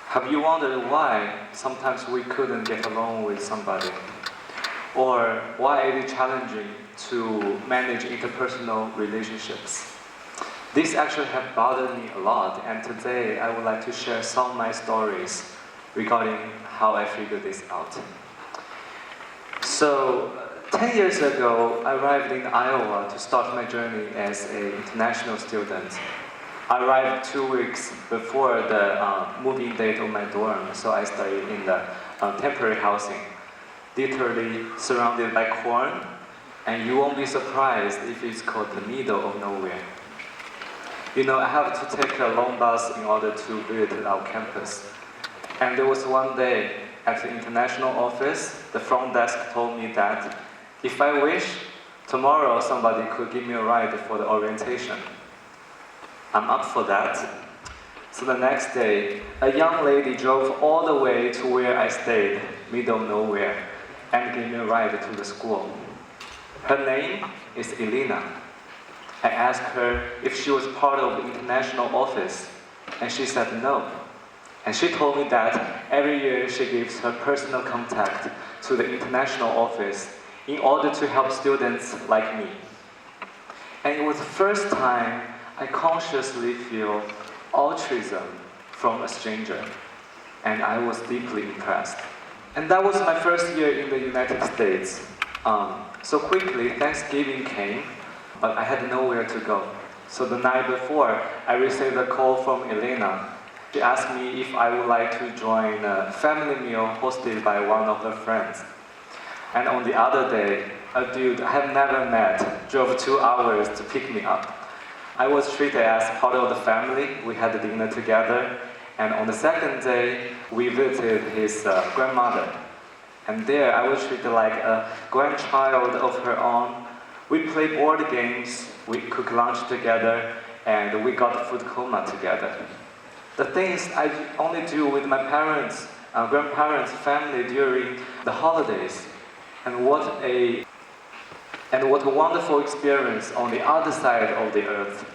Have you wondered why sometimes we couldn't get along with somebody? Or why it is challenging to manage interpersonal relationships? This actually have bothered me a lot, and today I would like to share some of my stories regarding how I figured this out. So, 10 years ago, I arrived in Iowa to start my journey as an international student. I arrived 2 weeks before the moving date of my dorm, so I stayed in the temporary housing, literally surrounded by corn, and you won't be surprised if it's called the middle of nowhere. You know, I have to take a long bus in order to visit our campus. And there was one day at the international office, the front desk told me that if I wish, tomorrow somebody could give me a ride for the orientation. I'm up for that. So the next day, a young lady drove all the way to where I stayed, middle of nowhere, and gave me a ride to the school. Her name is Elena. I asked her if she was part of the international office, and she said no. And she told me that every year she gives her personal contact to the international office in order to help students like me. And it was the first time I consciously feel altruism from a stranger, and I was deeply impressed. And that was my first year in the United States. So quickly, Thanksgiving came, but I had nowhere to go. So the night before, I received a call from Elena. She asked me if I would like to join a family meal hosted by one of her friends. And on the other day, a dude I have never met drove 2 hours to pick me up. I was treated as part of the family. We had dinner together. And on the second day, we visited his grandmother. And there, I was treated like a grandchild of her own. We played board games, we cooked lunch together, and we got food coma together. The things I only do with my parents, grandparents, family during the holidays. And what a wonderful experience on the other side of the earth.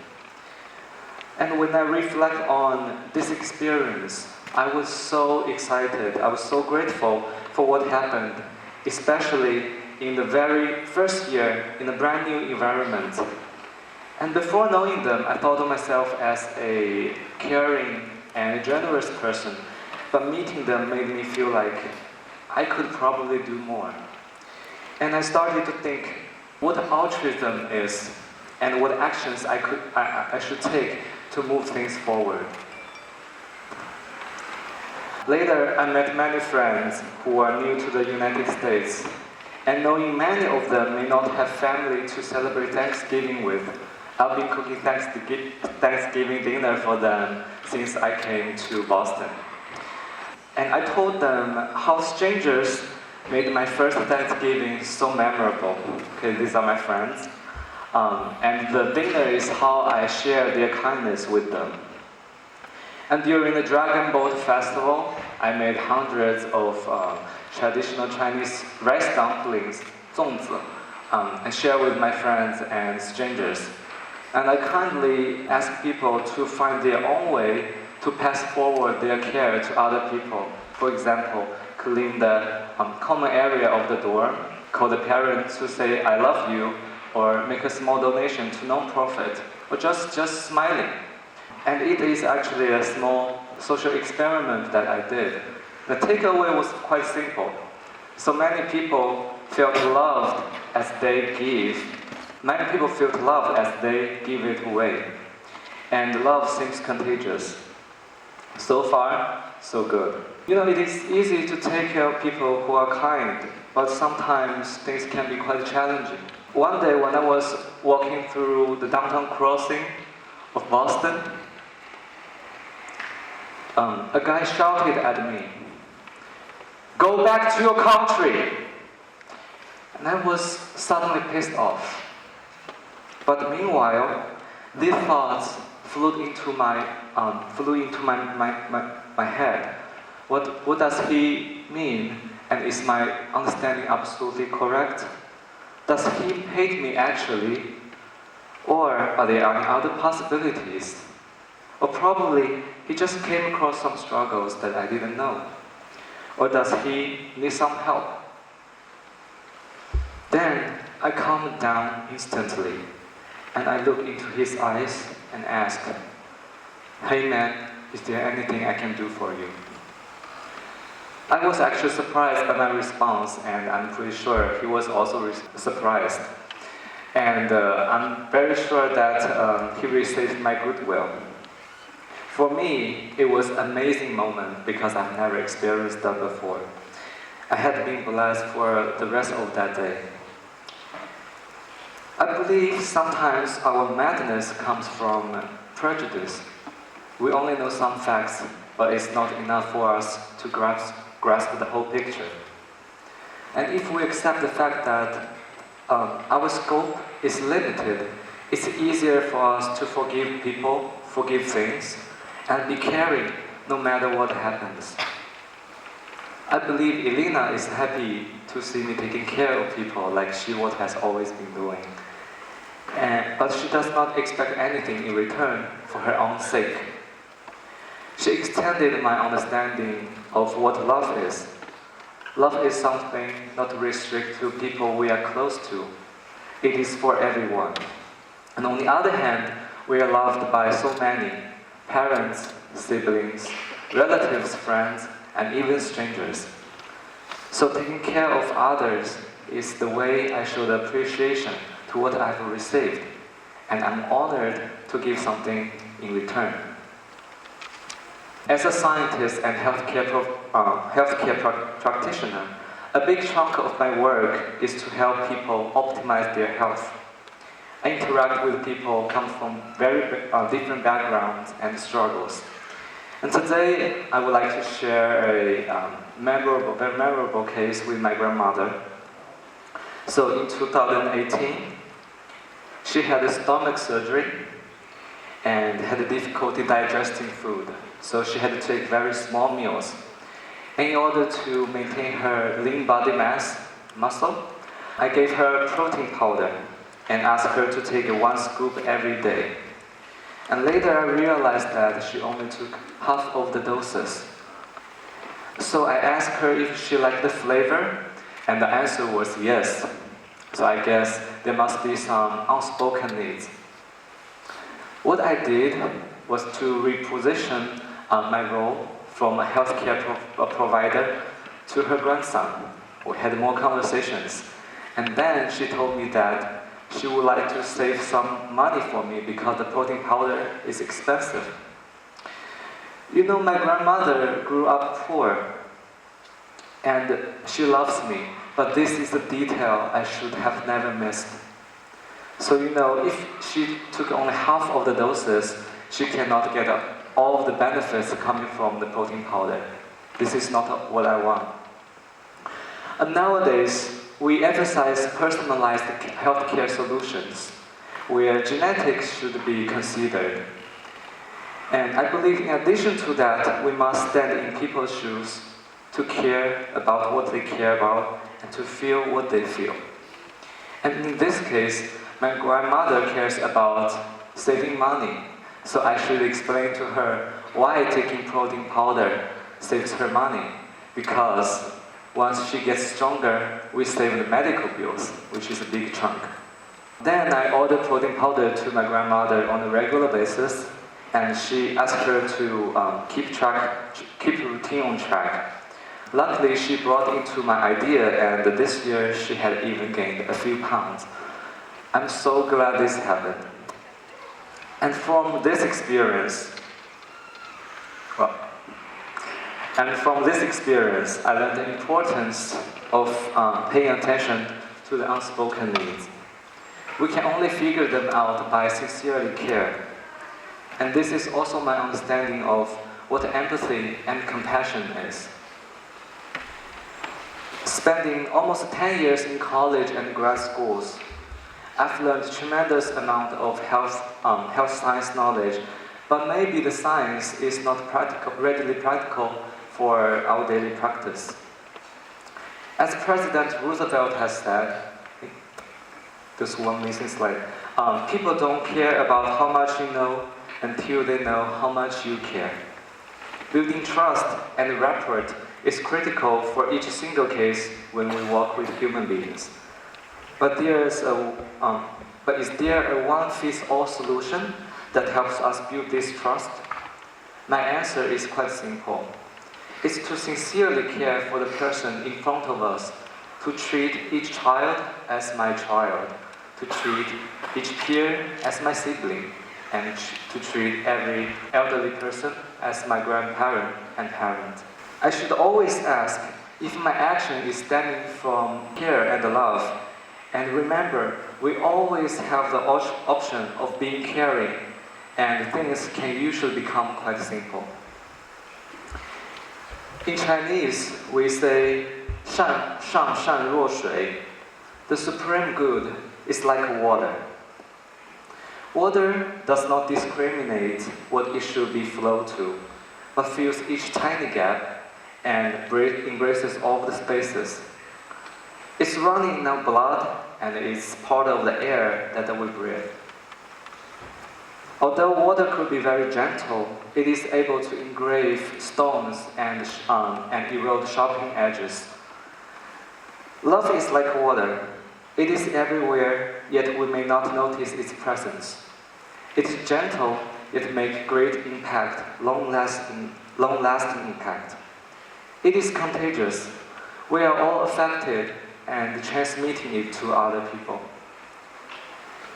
And when I reflect on this experience, I was so excited, I was so grateful for what happened, especially in the very first year in a brand new environment. And before knowing them, I thought of myself as a caring and generous person, but meeting them made me feel like I could probably do more. And I started to think what altruism is and what actions I should take to move things forward. Later, I met many friends who are new to the United States, and knowing many of them may not have family to celebrate Thanksgiving with, I've been cooking Thanksgiving dinner for them since I came to Boston. And I told them how strangers made my first Thanksgiving so memorable. Okay, these are my friends. And the dinner is how I share their kindness with them. And during the Dragon Boat Festival, I made hundreds of traditional Chinese rice dumplings, 粽子, and share with my friends and strangers. And I kindly ask people to find their own way to pass forward their care to other people. For example, clean the common area of the dorm, call the parents to say, I love you, or make a small donation to non-profit, or just smiling. And it is actually a small social experiment that I did. The takeaway was quite simple. So many people felt loved as they give. Many people felt loved as they give it away. And love seems contagious. So far, so good. You know, it is easy to take care of people who are kind, but sometimes things can be quite challenging. One day when I was walking through the downtown crossing of Boston, a guy shouted at me, "Go back to your country!" And I was suddenly pissed off. But meanwhile, these thoughts flew into my head. What does he mean? And is my understanding absolutely correct? Does he hate me actually? Or are there any other possibilities? Or probably he just came across some struggles that I didn't know. Or does he need some help? Then I calmed down instantly, and I looked into his eyes and asked, "Hey man, is there anything I can do for you?" I was actually surprised by my response, and I'm pretty sure he was also surprised. And I'm very sure that he received my goodwill. For me, it was an amazing moment because I've never experienced that before. I had been blessed for the rest of that day. I believe sometimes our madness comes from prejudice. We only know some facts, but it's not enough for us to grasp the whole picture. And if we accept the fact that our scope is limited, it's easier for us to forgive people, forgive things, and be caring no matter what happens. I believe Elena is happy to see me taking care of people like she has always been doing. But she does not expect anything in return for her own sake. She extended my understanding of what love is. Love is something not restricted to people we are close to. It is for everyone. And on the other hand, we are loved by so many: parents, siblings, relatives, friends, and even strangers. So taking care of others is the way I show the appreciation to what I've received, and I'm honored to give something in return. As a scientist and healthcare practitioner, a big chunk of my work is to help people optimize their health. I interact with people come from very different backgrounds and struggles. And today, I would like to share a very memorable case with my grandmother. So in 2018, she had a stomach surgery and had difficulty digesting food. So she had to take very small meals. And in order to maintain her lean body mass, muscle, I gave her protein powder and asked her to take 1 scoop every day. And later I realized that she only took half of the doses. So I asked her if she liked the flavor, and the answer was yes. So I guess there must be some unspoken needs. What I did was to reposition my role from a healthcare provider to her grandson. We had more conversations. And then she told me that she would like to save some money for me because the protein powder is expensive. You know, my grandmother grew up poor, and she loves me, but this is a detail I should have never missed. So you know, if she took only half of the doses, she cannot get all of the benefits coming from the protein powder. This is not what I want. And nowadays, we emphasize personalized healthcare solutions, where genetics should be considered. And I believe in addition to that, we must stand in people's shoes to care about what they care about and to feel what they feel. And in this case, my grandmother cares about saving money. So I should explain to her why taking protein powder saves her money. Because once she gets stronger, we save the medical bills, which is a big chunk. Then I ordered protein powder to my grandmother on a regular basis, and she asked her to keep routine on track. Luckily, she brought into my idea, and this year she had even gained a few pounds. I'm so glad this happened. And from this experience, I learned the importance of paying attention to the unspoken needs. We can only figure them out by sincerely care. And this is also my understanding of what empathy and compassion is. Spending almost 10 years in college and grad schools, I've learned a tremendous amount of health science knowledge, but maybe the science is not readily practical for our daily practice. As President Roosevelt has said, this one missing slide, people don't care about how much you know, until they know how much you care. Building trust and rapport is critical for each single case when we work with human beings. But is there a one-fits-all solution that helps us build this trust? My answer is quite simple. It's to sincerely care for the person in front of us, to treat each child as my child, to treat each peer as my sibling, and to treat every elderly person as my grandparent and parent. I should always ask if my action is stemming from care and love. And remember, we always have the option of being caring, and things can usually become quite simple. In Chinese, we say, 上善若水. The supreme good is like water. Water does not discriminate what it should be flowed to, but fills each tiny gap and embraces all the spaces. It's running in our blood, and it's part of the air that we breathe. Although water could be very gentle, it is able to engrave stones and erode sharpening edges. Love is like water. It is everywhere, yet we may not notice its presence. It's gentle, yet makes great impact, long-lasting impact. It is contagious. We are all affected and transmitting it to other people.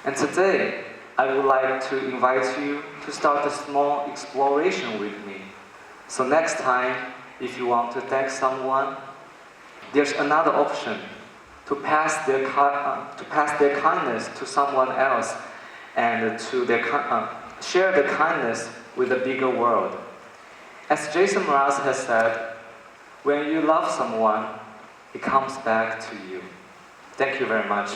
And today, I would like to invite you to start a small exploration with me. So next time, if you want to thank someone, there's another option, to pass their kindness to someone else and to share the kindness with the bigger world. As Jason Mraz has said, when you love someone, it comes back to you. Thank you very much.